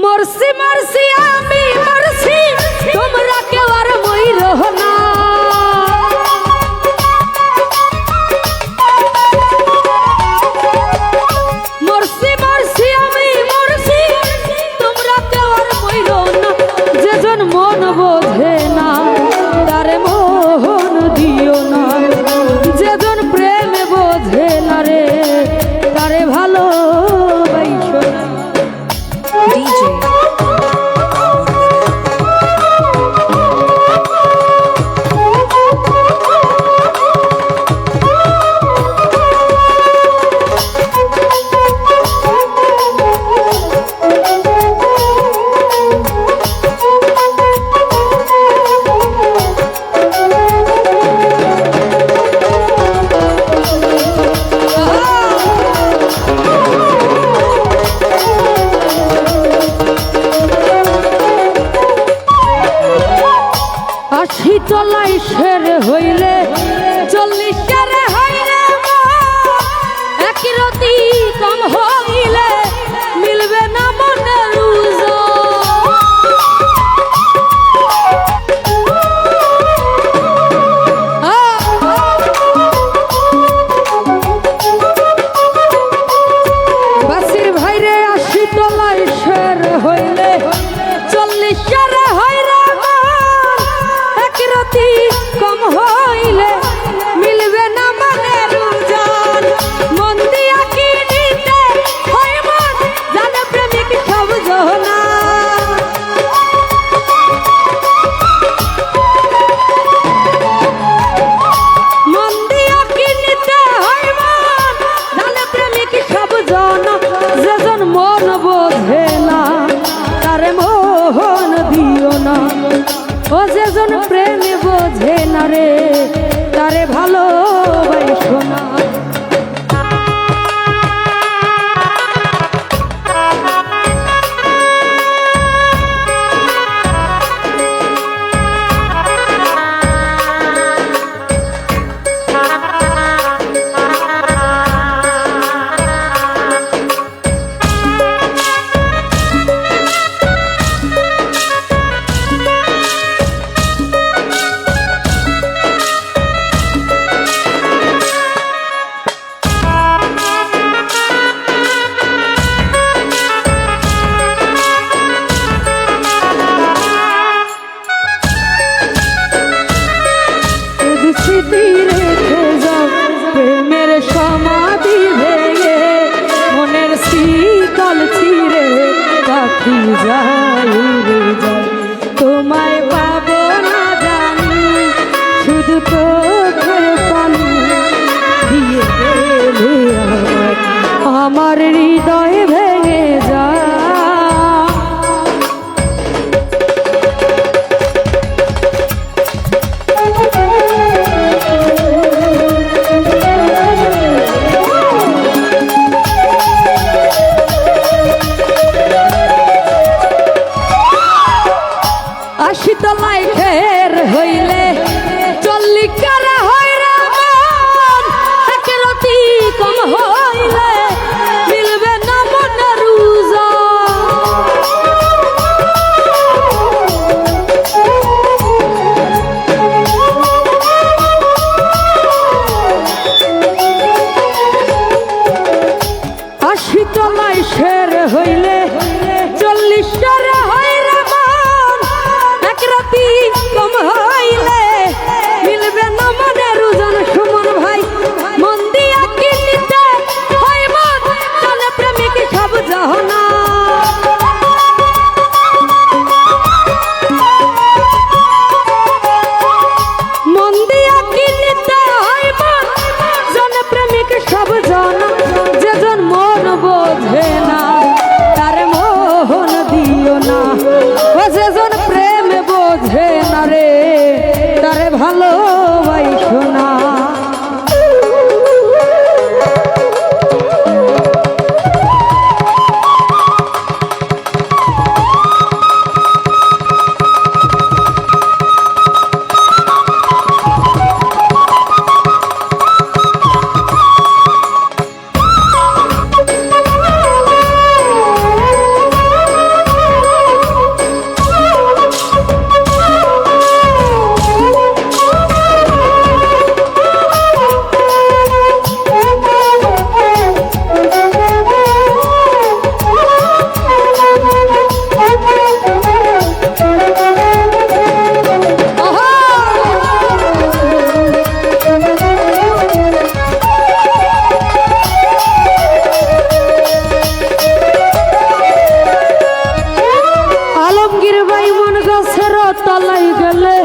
মরছি মরছি আমি মরছি, তোমরা কেউ আর মইরো না। মরছি মরছি আমি মরছি, তোমরা কেউ আর মইরো না। যেজন মন বোঝে না তারে মোহন দিও না, যেজন প্রেম বোঝে না রে তারে ভালোবাসো না। DJ তলায় শের হইলে 40 শেরে হইলে এক রতি কম হইলে মিলবে না মনের বাসির ভাইরে 80 তলায় শের হইলে 40 শেরে হইলে কম হইলে মিলবে না মনের জান। মন দিয়া কি নিতে হয় মন জানে প্রেমিক সব জনা। মন দিয়া কি নিতে হয় মন জানে প্রেমিক সব জনা। যেজন মন বোঝে না তারে মোহন দিও না, ও যেজন প্রেম বোঝে না রে তারে ভালোবাসো না। স্মৃতি রেখে যাও প্রেমের সমাধি ভেঙে, মনের শীতল চিরে পাখি যায় উড়ে যায়। তোমায় পাবো না জানি শুধু চোখের পানি দিয়ে গেলে আমার হৃদয় ভেঙে যায়। তলাই গেলে